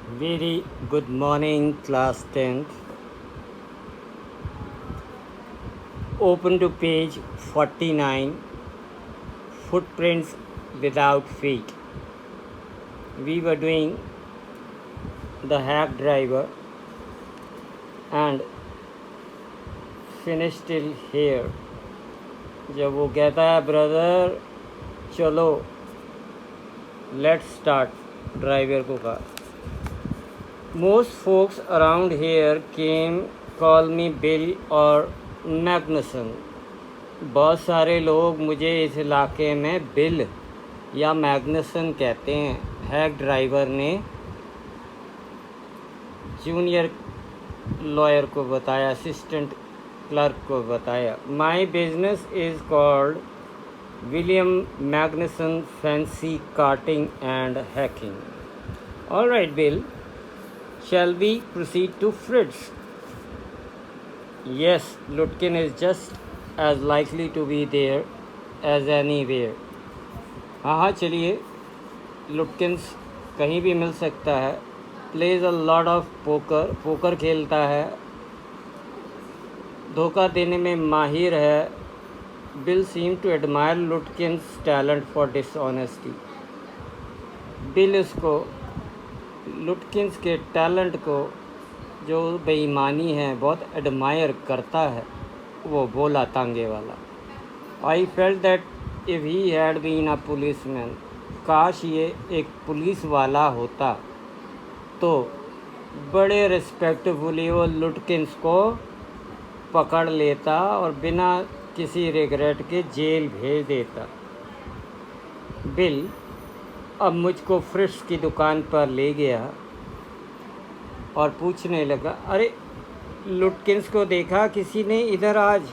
Very good morning, class 10th. Open to page 49, Footprints Without Feet. We were doing the hack driver and finished till here. जब वो कहता है brother चलो let's start, driver को कहा Most folks around here call me Bill और Magnusson. बहुत सारे लोग मुझे इस इलाके में बिल या मैग्नसन कहते हैं. हैक ड्राइवर ने जूनियर लॉयर को बताया, असिस्टेंट क्लर्क को बताया. My business is called William Magnuson fancy carting and hacking. All right Bill, shall we proceed to Fritz? Yes, Lutkin is just as likely to be there as anywhere. हाँ चलिए, लुटकिंस कहीं भी मिल सकता है. Plays a lot of poker खेलता है, धोखा देने में माहिर है. Bill seemed to admire Lutkin's talent for dishonesty. Bill इसको लुटकिंस के टैलेंट को, जो बेईमानी है, बहुत एडमायर करता है. वो बोला तांगे वाला. I felt that if he had been a policeman, काश ये एक पुलिस वाला होता तो बड़े रिस्पेक्टफुली वो लुटकिंस को पकड़ लेता और बिना किसी रिग्रेट के जेल भेज देता. बिल अब मुझको फ्रिट्स की दुकान पर ले गया और पूछने लगा, अरे लुटकिंस को देखा किसी ने इधर आज?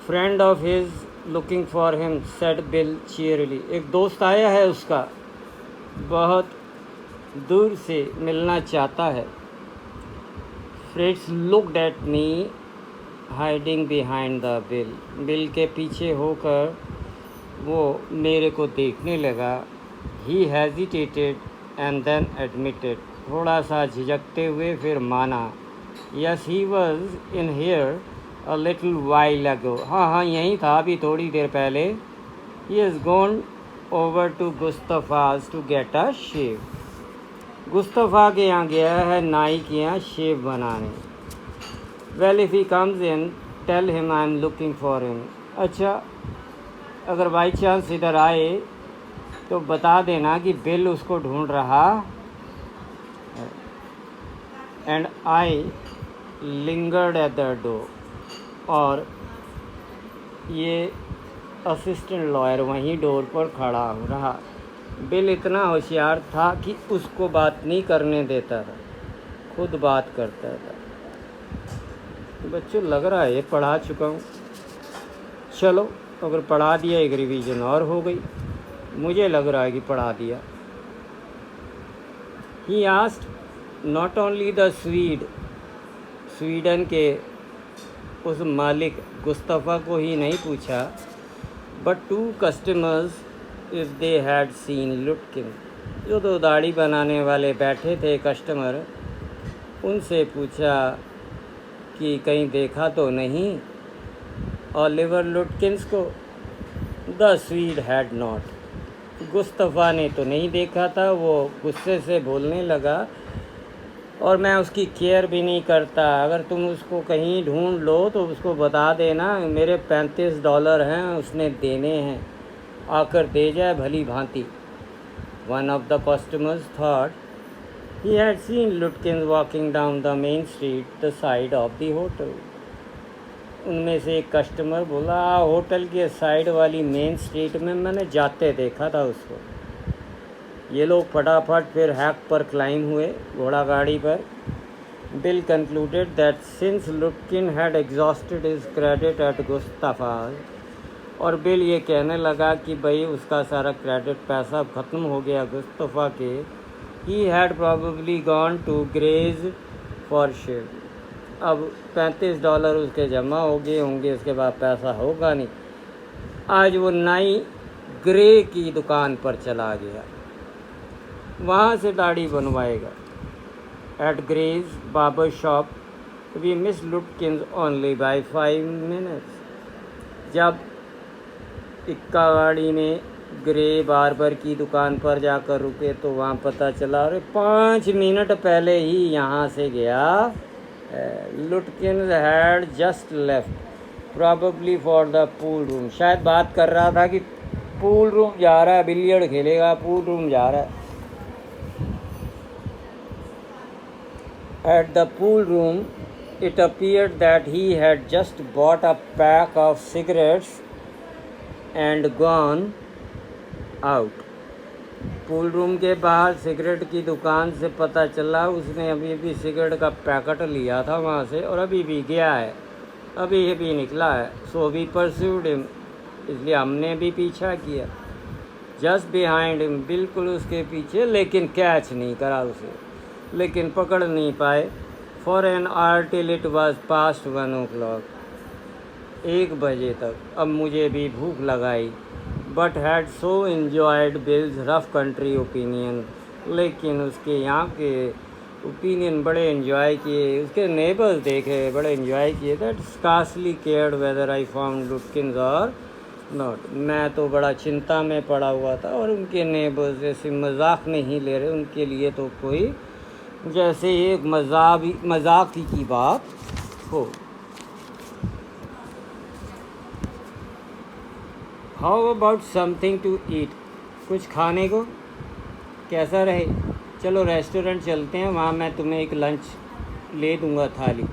Friend of his looking for him, said Bill cheerily. एक दोस्त आया है उसका, बहुत दूर से मिलना चाहता है. Fritz looked at me hiding behind the Bill. Bill के पीछे होकर वो मेरे को देखने लगा. He hesitated and then admitted. थोड़ा सा झिझकते हुए फिर माना. Yes he was in here a little while ago. हाँ यहीं था अभी थोड़ी देर पहले. He has gone over to Gustafa's to get a shave. Gustafa के यहाँ गया है नाई के यहाँ शेव बनाने. Well if he comes in tell him I am looking for him. अच्छा, अगर बाई चांस इधर आए तो बता देना कि बिल उसको ढूंढ रहा. And I lingered at the door. और ये असिस्टेंट लॉयर वहीं डोर पर खड़ा रहा. बिल इतना होशियार था कि उसको बात नहीं करने देता था, खुद बात करता था. बच्चों लग रहा है ये पढ़ा चुका हूँ. चलो, अगर पढ़ा दिया एक रिवीजन और हो गई. मुझे लग रहा है कि पढ़ा दिया. He asked not only the Sweden के उस मालिक गुस्तफा को ही नहीं पूछा, but 2 customers if they had seen Lutkin. जो 2 दाढ़ी बनाने वाले बैठे थे कस्टमर, उनसे पूछा कि कहीं देखा तो नहीं ऑलिवर लुटकिंस को. The Swede had not. Gustafa ने तो नहीं देखा था. वो गुस्से से बोलने लगा, और मैं उसकी केयर भी नहीं करता. अगर तुम उसको कहीं ढूंढ लो तो उसको बता देना मेरे $35 हैं, उसने देने हैं, आकर दे जाए भली भांति. One of the customers thought he had seen लुटकिंस walking down the main street the side of the hotel. उनमें से एक कस्टमर बोला, होटल के साइड वाली मेन स्ट्रीट में मैंने जाते देखा था उसको. ये लोग फटाफट फिर हैक पर क्लाइम हुए, घोड़ा गाड़ी पर. Bill concluded that since Lutkin had exhausted his credit at Gustafa's. और बिल ये कहने लगा कि भाई उसका सारा क्रेडिट पैसा ख़त्म हो गया गुस्तफा के. He had probably gone to Gray's for shave. अब $35 उसके जमा हो गए होंगे, उसके बाद पैसा होगा नहीं. आज वो नाई ग्रे की दुकान पर चला गया. वहाँ से दाढ़ी बनवाएगा। At Gray's barber shop we miss Lutkins only by 5 minutes. जब इक्का गाड़ी में ग्रे बार्बर की दुकान पर जाकर रुके तो वहाँ पता चला अरे 5 मिनट पहले ही यहाँ से गया। लुटकिंस had just left probably for the pool room. शायद बात कर रहा था कि पूल रूम जा रहा है, बिलियर्ड खेलेगा, पूल रूम जा रहा है। At the pool room it appeared that he had just bought a pack of cigarettes and gone out. Pool room के बाहर सिगरेट की दुकान से पता चला उसने अभी भी सिगरेट का पैकेट लिया था वहाँ से और अभी भी गया है, अभी निकला है। सो वी परस्यूड हिम, इसलिए हमने भी पीछा किया। जस्ट बिहाइंड हिम, बिल्कुल उसके पीछे, लेकिन कैच नहीं करा उसे, लेकिन पकड़ नहीं पाए। For an hour till it was past 1 o'clock, 1 बजे तक। अब मुझे भी भूख लगाई। But had so enjoyed bills rough country opinion, लेकिन उसके यहाँ के ओपिनियन बड़े इन्जॉय किए, उसके नेबर्स देखे बड़े इन्जॉय किए। That scarcely cared whether I found Lutkins और नॉट। मैं तो बड़ा चिंता में पड़ा हुआ था और उनके नेबर्स ऐसे मजाक नहीं ले रहे, उनके लिए तो कोई जैसे एक मजाक की बात हो। How about something to eat, कुछ खाने को कैसा रहे? चलो रेस्टोरेंट चलते हैं, वहाँ मैं तुम्हें एक लंच ले दूँगा थाली।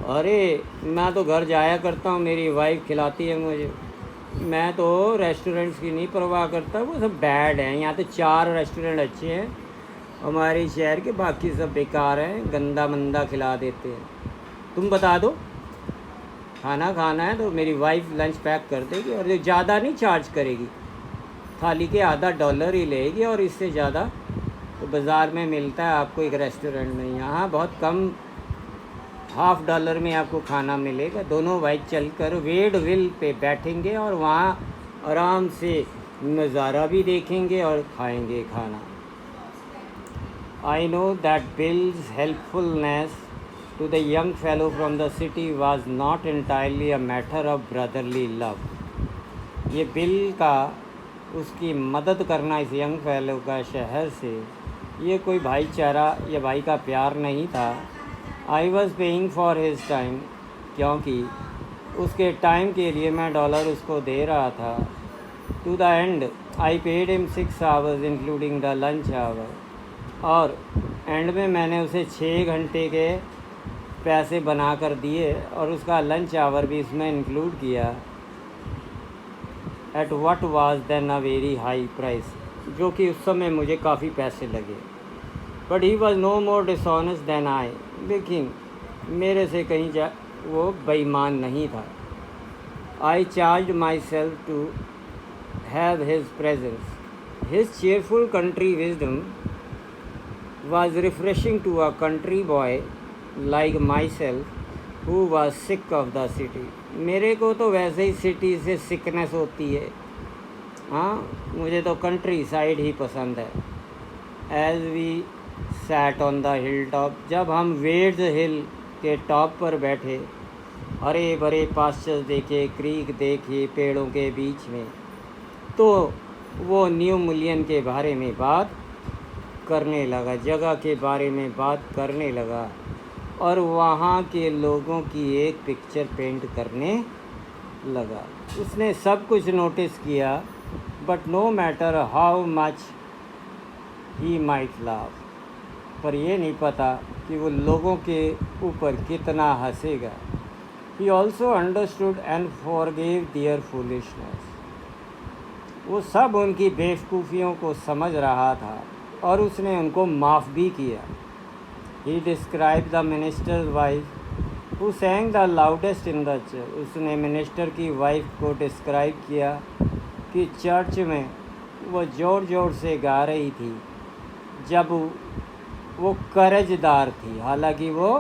अरे मैं तो घर जाया करता हूँ, मेरी वाइफ खिलाती है मुझे, मैं तो रेस्टोरेंट्स की नहीं परवाह करता, वो सब बैड हैं। यहाँ तो 4 रेस्टोरेंट अच्छे हैं हमारे शहर के, बाकी सब बेकार हैं, गंदा मंदा खिला देते हैं। तुम बता दो खाना खाना है तो मेरी वाइफ लंच पैक कर देगी और ज़्यादा नहीं चार्ज करेगी, थाली के $0.5 ही लेगी, और इससे ज़्यादा तो बाज़ार में मिलता है आपको एक रेस्टोरेंट में। यहाँ बहुत कम $0.5 में आपको खाना मिलेगा। दोनों वाइफ चलकर वेड विल पे बैठेंगे और वहाँ आराम से नज़ारा भी देखेंगे और खाएंगे खाना। I know that Bill's helpfulness to the young fellow from the city was not entirely a matter of brotherly love. ये बिल का उसकी मदद करना इस यंग फेलो का शहर से, ये कोई भाईचारा या भाई का प्यार नहीं था। I was paying for his time, क्योंकि उसके टाइम के लिए मैं $1 उसको दे रहा था। To the end, I paid him 6 hours including the lunch hour. और एंड में मैंने उसे 6 घंटे के पैसे बना कर दिए और उसका लंच आवर भी इसमें इंक्लूड किया। At what was then a very high price, जो कि उस समय मुझे काफ़ी पैसे लगे। But he was no more dishonest than I, लेकिन मेरे से कहीं वो बेईमान नहीं था। I charge myself to have his presence. His cheerful country wisdom was refreshing to a country boy like myself who was sick of the city. मेरे को तो वैसे ही सिटी से सिकनेस होती है, हाँ मुझे तो कंट्री साइड ही पसंद है। As we sat on the hilltop, जब हम वेड्स हिल के टॉप पर बैठे, हरे भरे पास्चर्स देखे, क्रीक देखे पेड़ों के बीच में, तो वो न्यू मिलियन के बारे में बात करने लगा, जगह के बारे में बात करने लगा और वहाँ के लोगों की एक पिक्चर पेंट करने लगा। उसने सब कुछ नोटिस किया, but no matter how much he might laugh, पर ये नहीं पता कि वो लोगों के ऊपर कितना हंसेगा। He also understood and forgave their foolishness, वो सब उनकी बेवकूफ़ियों को समझ रहा था और उसने उनको माफ़ भी किया। He describe the minister's wife who sang the loudest in the church, उसने मिनिस्टर की वाइफ को डिस्क्राइब किया कि चर्च में वो ज़ोर ज़ोर से गा रही थी जब वो कर्जदार थी, हालांकि वो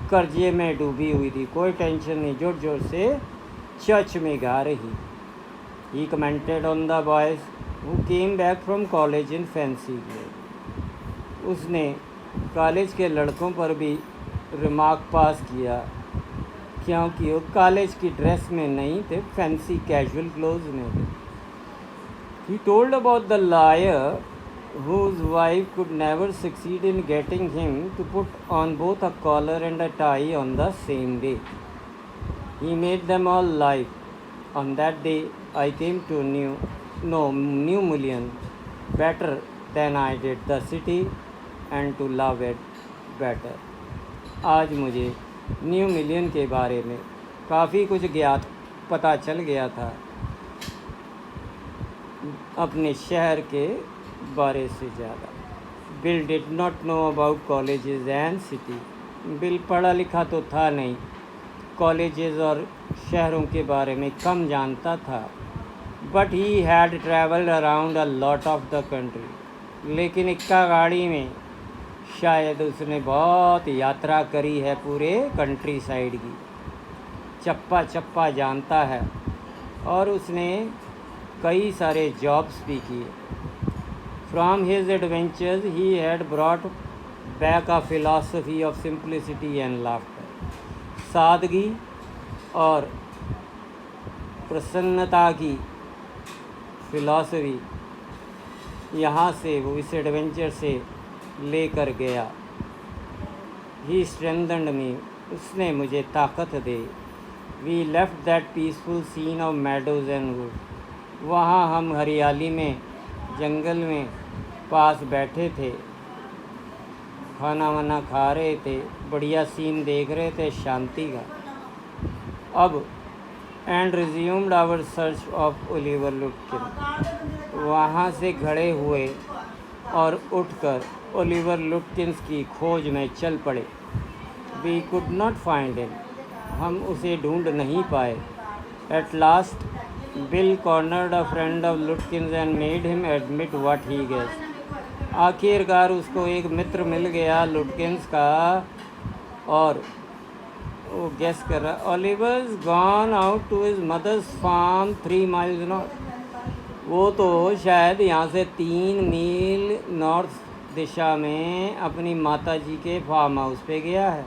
कर्जे में डूबी हुई थी, कोई टेंशन नहीं, ज़ोर ज़ोर से चर्च में गा रही। He commented on the voice who came back from college in fancy gear. उसने कॉलेज के लड़कों पर भी रिमार्क पास किया क्योंकि वो कॉलेज की ड्रेस में नहीं थे, फैंसी कैजुअल क्लोथ्स में थे. He told about the liar whose wife could never succeed in getting him to put on both a collar and a tie on the same day. He made them all lie. On that day, I came to know New Million better than I did the city and to love it better. आज मुझे New million के बारे में काफ़ी कुछ पता चल गया था अपने शहर के बारे से ज़्यादा. Bill did not know about colleges and city. Bill पढ़ा लिखा तो था नहीं, कॉलेजेस और शहरों के बारे में कम जानता था. But he had travelled around a lot of the country. लेकिन इक्का गाड़ी में शायद उसने बहुत यात्रा करी है पूरे कंट्री साइड की. चप्पा चप्पा जानता है और उसने कई सारे जॉब्स भी किए. From his adventures he had brought back a philosophy of simplicity and laughter. सादगी और प्रसन्नता की फिलॉसफी यहाँ से वो इस एडवेंचर से लेकर गया. ही स्ट्रेंथन्ड मी. उसने मुझे ताकत दे. We left that peaceful scene of meadows and wood. वहाँ हम हरियाली में, जंगल में पास बैठे थे, खाना वाना खा रहे थे, बढ़िया सीन देख रहे थे शांति का. अब and resumed our search of Oliver Lutkin. वहाँ से खड़े हुए और उठकर ओलिवर लुटकिंस की खोज में चल पड़े. We could not find him. हम उसे ढूंढ नहीं पाए. At last Bill cornered a friend of Lutkins and made him admit what he guess. आखिरकार उसको एक मित्र मिल गया लुटकिंस का और वो गेस कर रहा. Oliver's gone out to his mother's farm 3 miles north. वो तो शायद यहाँ से 3 मील नॉर्थ दिशा में अपनी माता जी के फार्म हाउस पे गया है.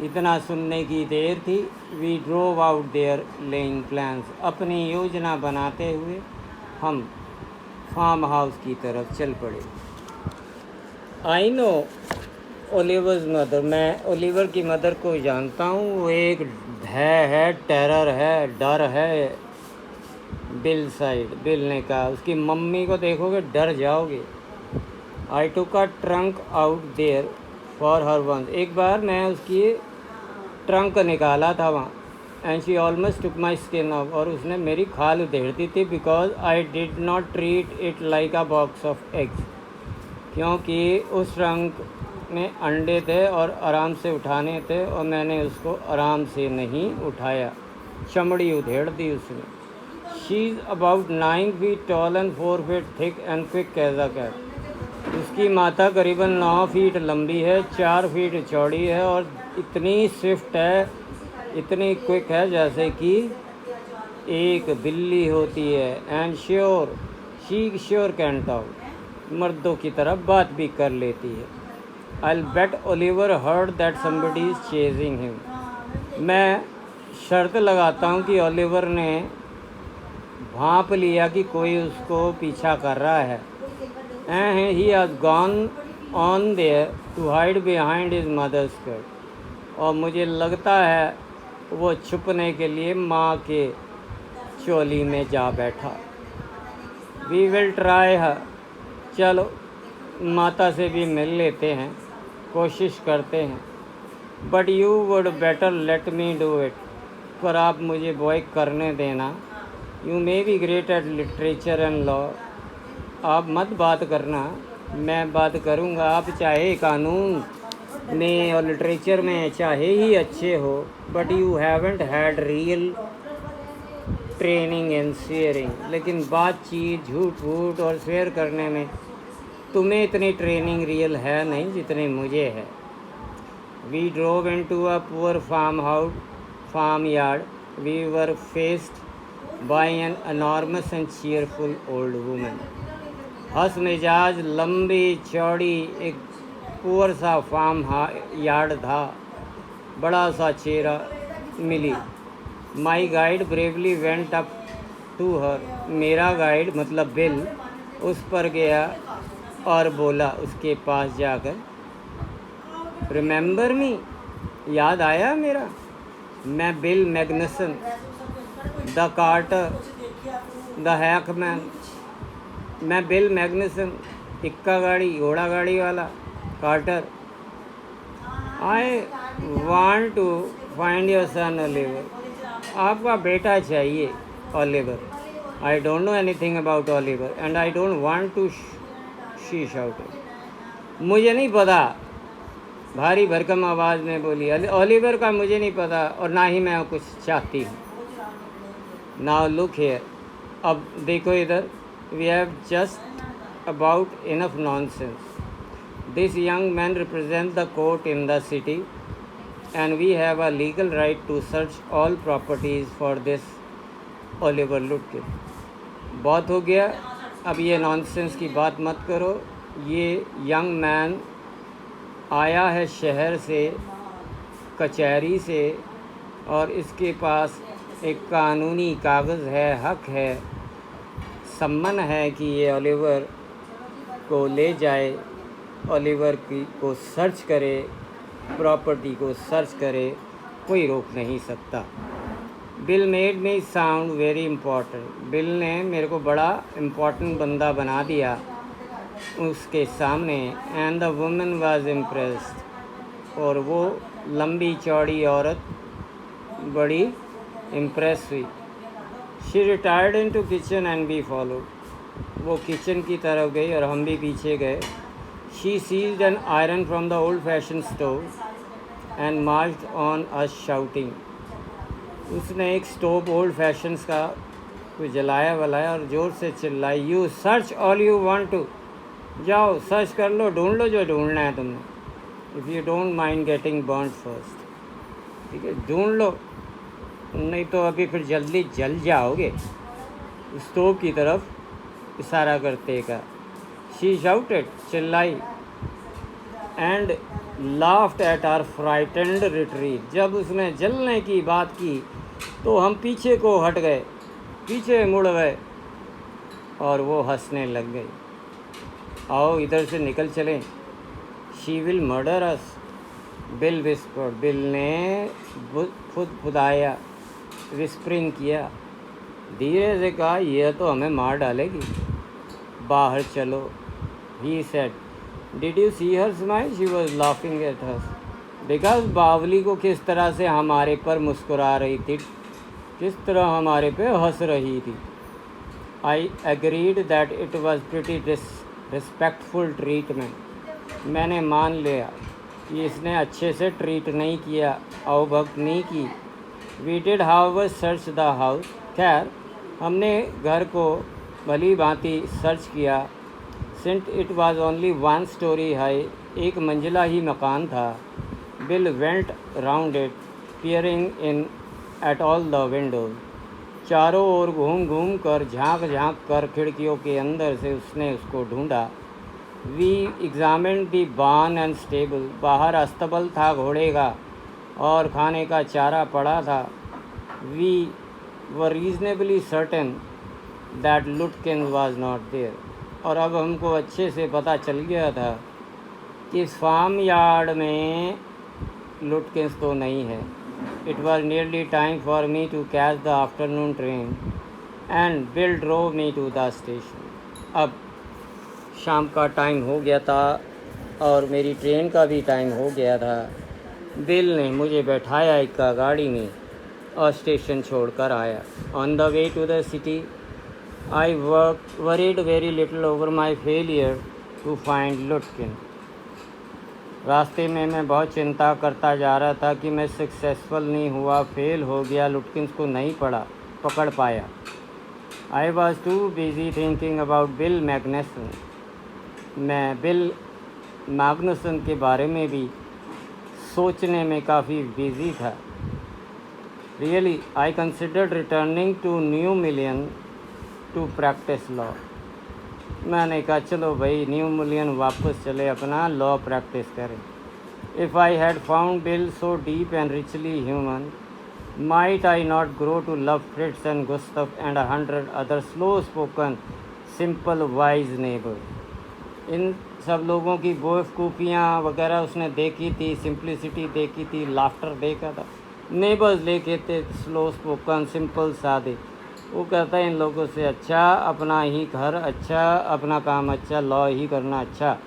इतना सुनने की देर थी. We drove out there laying plans. अपनी योजना बनाते हुए हम फार्म हाउस की तरफ चल पड़े. I know Oliver's mother. मैं ओलिवर की मदर को जानता हूँ. वो एक भय है, टेरर है, डर है. Bill side. बिल ने कहा, उसकी मम्मी को देखोगे डर जाओगे. I took a trunk out there for her once. एक बार मैं उसकी ट्रंक निकाला था वहाँ. And she almost took my skin off. और उसने मेरी खाल उधेड़ दी थी. Because I did not treat it like a box of eggs. क्योंकि उस ट्रंक में अंडे थे और आराम से उठाने थे और मैंने उसको आराम से नहीं उठाया. चमड़ी उधेड़ दी उसने. She is about 9 feet tall and 4 feet thick and quick as a cat. उसकी माता करीबन 9 फीट लंबी है, 4 फीट चौड़ी है और इतनी स्विफ्ट है, इतनी क्विक है जैसे कि एक बिल्ली होती है. And sure, she sure can talk. मर्दों की तरह बात भी कर लेती है. I bet Oliver heard that somebody is chasing him. मैं शर्त लगाता हूँ कि ओलिवर ने भांप लिया कि कोई उसको पीछा कर रहा है. And he has gone on there to hide behind his mother's skirt. और मुझे लगता है वो छुपने के लिए माँ के चोली में जा बैठा. वी विल ट्राई हर. चलो माता से भी मिल लेते हैं, कोशिश करते हैं. But you would better let me do it. पर आप मुझे बॉय करने देना. You may be great at literature and law. आप मत बात करना, मैं बात करूँगा. आप चाहे कानून में और लिटरेचर में चाहे ही अच्छे हो, but you haven't had real training in sharing. लेकिन बातचीत, झूठ फूट और शेयर करने में तुम्हें इतनी ट्रेनिंग रियल है नहीं जितने मुझे है. We drove into a poor farmyard. We were faced by an enormous and cheerful old woman. हंस मिजाज लंबी चौड़ी एक पुअर सा फार्म यार्ड था, बड़ा सा चेहरा मिली। My guide bravely went up to her, मेरा गाइड मतलब बिल उस पर गया और बोला उसके पास जाकर, रिमेंबर मी, याद आया मेरा, मैं Bill Magnuson, the carter, the hackman. मैं बिल मैग्नसन, इक्का गाड़ी घोड़ा गाड़ी वाला, carter. I want to find your son Oliver, आपका बेटा चाहिए Oliver. I don't know anything about Oliver and I don't want to, she shouted. मुझे नहीं पता, भारी भरकम आवाज़ में बोली, ओलिवर का मुझे नहीं पता और ना ही मैं कुछ चाहती हूँ। नाउ लुक हियर, अब देखो इधर, we have just about enough nonsense. This young man represent the court in the city and we have a legal right to search all properties for this Oliver Lutkin। बहुत हो गया, अब ये nonsense की बात मत करो। ये यंग मैन आया है शहर से, कचहरी से, और इसके पास एक कानूनी कागज़ है, हक है, सम्मन है कि ये ओलिवर को ले जाए, ओलिवर को सर्च करे, प्रॉपर्टी को सर्च करे, कोई रोक नहीं सकता। Bill made me sound very important, bill ने मेरे को बड़ा इम्पॉर्टेंट बंदा बना दिया उसके सामने। And the woman was impressed, और वो लंबी चौड़ी औरत बड़ी इम्प्रेस हुई। She retired into kitchen and we followed, वो किचन की तरफ गई और हम भी पीछे गए। She seized an iron from the old-fashioned stove and marched on us shouting। उसने एक स्टोव ओल्ड फैशंस का कुछ जलाया वलाया और ज़ोर से चिल्लाई, you search all you want to, जाओ सर्च कर लो, ढूंढ लो जो ढूंढना है तुमने, if you don't mind getting burned first. ठीक है, ढूंढ लो, नहीं तो अभी फिर जल्दी जल जाओगे। स्टोव की तरफ इशारा करते का। She shouted, चिल्लाई, and laughed at our frightened retreat। जब उसने जलने की बात की तो हम पीछे को हट गए, पीछे मुड़ गए और वो हंसने लग गई। आओ इधर से निकल चलें। She will murder us, bill whispered, bill ने फुदाया, विस्परिंग किया, धीरे से कहा, यह तो हमें मार डालेगी, बाहर चलो। He said, did you see her smile? She was laughing at us। देखा उस बावली को किस तरह से हमारे पर मुस्कुरा रही थी, किस तरह हमारे पे हंस रही थी। I agreed that it was pretty disrespectful treatment। मैंने मान लिया कि इसने अच्छे से ट्रीट नहीं किया, अवभक्त नहीं की। We did however search the house। खैर हमने घर को भली भांति सर्च किया। Since it was only 1 story high, एक मंजिला ही मकान था। Bill went round it, peering in at all the Windows. चारों ओर घूम घूम कर, झांक झांक कर खिड़कियों के अंदर से उसने उसको ढूंढा। We examined the barn and stable, बाहर अस्तबल था घोड़े का और खाने का चारा पड़ा था। We were reasonably certain that Lutkin was not there, और अब हमको अच्छे से पता चल गया था कि इस फार्म यार्ड में लुटकिंस तो नहीं है। It was nearly time for me to catch the afternoon train and Bill drove me to the station. अब शाम का टाइम हो गया था और मेरी ट्रेन का भी टाइम हो गया था। बिल ने मुझे बैठाया एक गाड़ी में और स्टेशन छोड़कर आया। On the way to the city I worried very little over my failure to find Lutkin। रास्ते में मैं बहुत चिंता करता जा रहा था कि मैं सक्सेसफुल नहीं हुआ, फेल हो गया, लुटकिंस को नहीं पकड़ पाया। I was too busy thinking about Bill Magnuson। मैं बिल मैग्नुसन के बारे में भी सोचने में काफ़ी बिजी था। Really I considered returning to New Million to practice law. मैंने कहा चलो भाई न्यू मिलियन वापस चले अपना लॉ प्रैक्टिस करें। If I had found Bill so deep and richly human, might I not grow to love Fritz and Gustav and 100 other slow-spoken, simple, wise neighbors? इन सब लोगों की बेवकूफ़ियाँ वगैरह उसने देखी थी, सिंप्लिसिटी देखी थी, लाफ्टर देखा था, नेबर्स देखे थे, स्लो स्पोकन, सिंपल, सादे। वो कहता है इन लोगों से अच्छा अपना ही घर अच्छा, अपना काम अच्छा, लॉ ही करना अच्छा।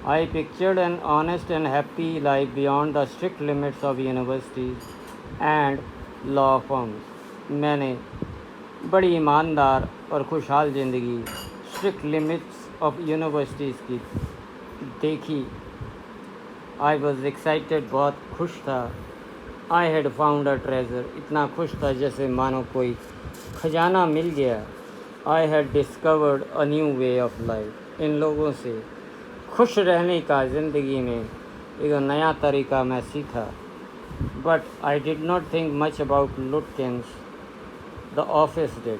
I pictured an honest and happy life beyond the strict limits of universities and law firms. मैंने बड़ी ईमानदार और खुशहाल ज़िंदगी स्ट्रिक्ट लिमिट्स ऑफ यूनिवर्सिटीज़ की देखी। आई वॉज एक्साइटेड, बहुत खुश था। I had found a treasure, इतना खुश था जैसे मानो कोई खजाना मिल गया। I had discovered a new way of life, इन लोगों से खुश रहने का ज़िंदगी में एक नया तरीका मैं सीखा। But I did not think much about Lutkins. The office did.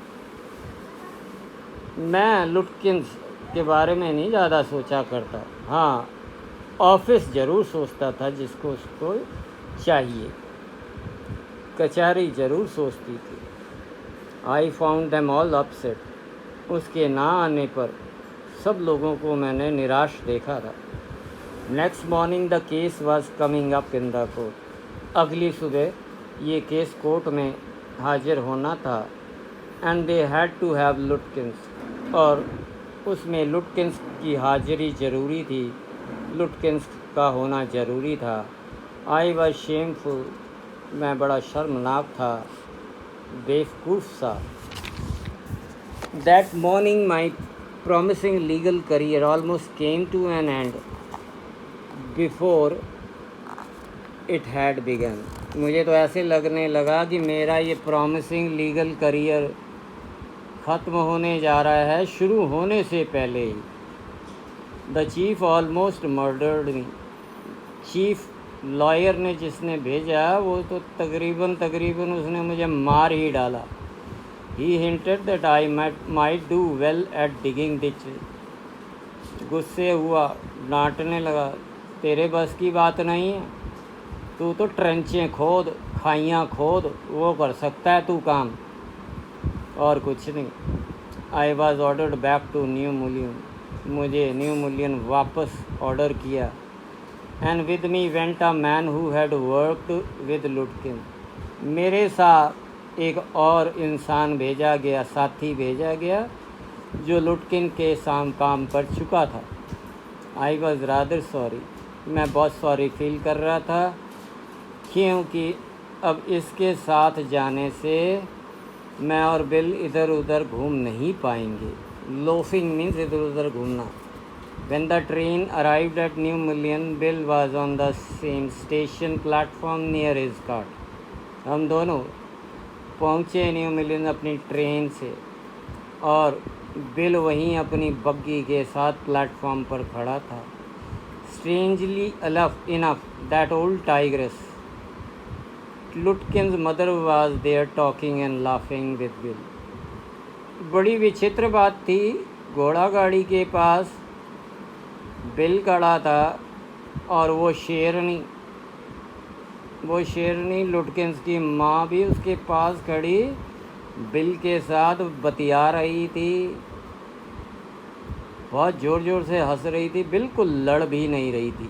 मैं लुटकिंस के बारे में नहीं ज़्यादा सोचा करता। हाँ, ऑफिस ज़रूर सोचता था जिसको उसको चाहिए। कचहरी ज़रूर सोचती थी। I found them all upset. उसके ना आने पर सब लोगों को मैंने निराश देखा था। Next morning the case was coming up in the court. अगली सुबह ये केस कोर्ट में हाजिर होना था। And they had to have Lutkins, और उसमें लुटकिंस की हाजिरी ज़रूरी थी, लुटकिंस का होना ज़रूरी था। आई वॉज शेमफुल, मैं बड़ा शर्मनाक था, बेवकूफ़ सा। That morning my promising legal career almost came to an end before it had begun. मुझे तो ऐसे लगने लगा कि मेरा ये प्रॉमिसिंग लीगल करियर ख़त्म होने जा रहा है शुरू होने से पहले ही। The chief almost murdered me. Chief lawyer ने जिसने भेजा वो तो तकरीबन उसने मुझे मार ही डाला। He hinted that I might do well at digging ditch. गुस्से हुआ, डांटने लगा, तेरे बस की बात नहीं है, तू तो ट्रेंचें खोद, खाइयाँ खोद, वो कर सकता है तू काम, और कुछ नहीं। I was ordered back to New Mullion, मुझे न्यू मिलियन वापस ऑर्डर किया। And with me went a man who had worked with Lutkin. मेरे साथ एक और इंसान भेजा गया, साथी भेजा गया जो लुटकिन के साम काम कर चुका था। आई वॉज रादर सॉरी, मैं बहुत सॉरी फील कर रहा था, क्योंकि अब इसके साथ जाने से मैं और बिल इधर उधर घूम नहीं पाएंगे। लोफिंग मीन्स इधर उधर घूमना। When the train arrived at New Million, Bill was on the same station platform near his cart. हम दोनों पहुँचे न्यू मिलियन अपनी ट्रेन से, और बिल वहीं अपनी बग्गी के साथ प्लेटफॉर्म पर खड़ा था। Strangely enough, that old tigress, Lutkin's mother, was there talking and laughing with Bill. बड़ी विचित्र बात थी, घोड़ा गाड़ी के पास बिल खड़ा था और वो शेरनी लुटकिंस की माँ भी उसके पास खड़ी बिल के साथ बतिया रही थी, बहुत ज़ोर ज़ोर से हंस रही थी, बिल्कुल लड़ भी नहीं रही थी।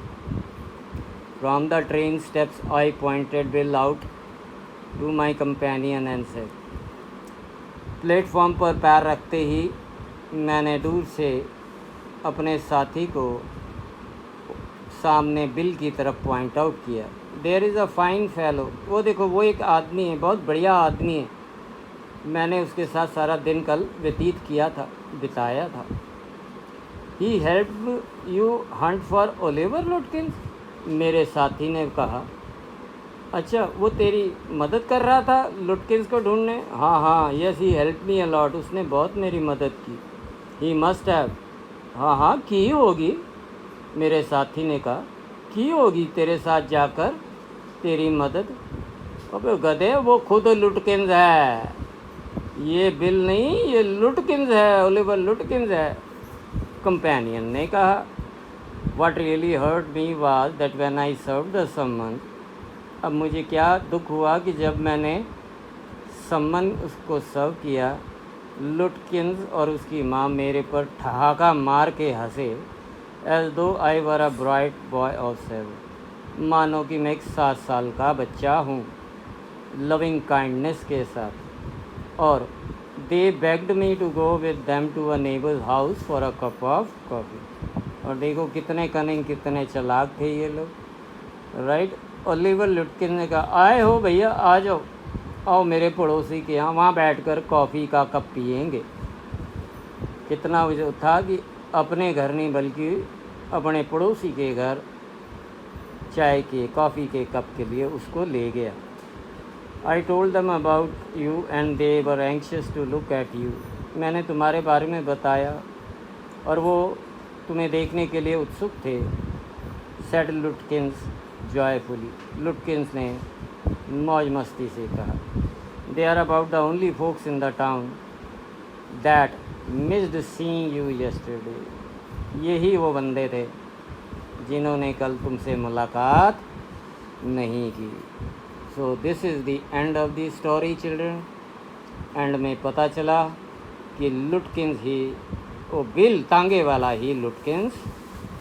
From the train steps I pointed Bill out to my companion and said. Platform पर पैर रखते ही मैंने दूर से अपने साथी को सामने बिल की तरफ पॉइंट आउट किया। There is a fine fellow, वो देखो वो एक आदमी है, बहुत बढ़िया आदमी है, मैंने उसके साथ सारा दिन कल बिताया था। He help you hunt for Oliver Lutkins, मेरे साथी ने कहा। अच्छा, वो तेरी मदद कर रहा था लुटकिंस को ढूंढने? हाँ, yes, he help me a lot, उसने बहुत मेरी मदद की। ही मस्ट हैव, हाँ की होगी, मेरे साथी ने कहा, की होगी तेरे साथ जाकर तेरी मदद। अबे गधे, वो खुद लुटकिंस है, ये बिल नहीं, ये लुटकिंस है, ओलिवर लुटकिंस है। कंपेनियन ने कहा, what really hurt me was that when I serve the summons. अब मुझे क्या दुख हुआ कि जब मैंने सम्मन उसको सर्व किया, लुटकिंस और उसकी माँ मेरे पर ठहाका मार के हंसे, एज दो आई वर अ ब्राइट बॉय ऑफ 7, मानो कि मैं एक 7 साल का बच्चा हूँ, लविंग काइंडनेस के साथ। और they begged me to go with them to a neighbour's house for a cup of coffee. और देखो कितने कनिंग, कितने चालाक थे ये लोग, राइट। ओलिवर लुटकिन ने कहा, आए हो भैया, आ जाओ, आओ मेरे पड़ोसी के यहाँ, वहाँ बैठकर कॉफ़ी का कप पियेंगे। कितना वो था कि अपने घर नहीं बल्कि अपने पड़ोसी के घर चाय के, कॉफ़ी के कप के लिए उसको ले गया। I told them about you and they were anxious to look at you. मैंने तुम्हारे बारे में बताया और वो तुम्हें देखने के लिए उत्सुक थे, सेड लुटकिंस जॉयफुली। लुटकिंस ने मौज मस्ती से कहा, they are about the only folks in the town that missed seeing you yesterday. यही वो बंदे थे जिन्होंने कल तुमसे मुलाकात नहीं की। So this is the end of the story children. And में पता चला कि लुटकिंस ही, वो बिल तांगे वाला ही लुटकिंस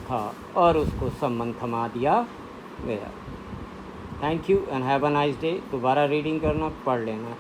था और उसको सम्मन थमा दिया गया। Thank you and have a nice day. दोबारा रीडिंग करना, पढ़ लेना।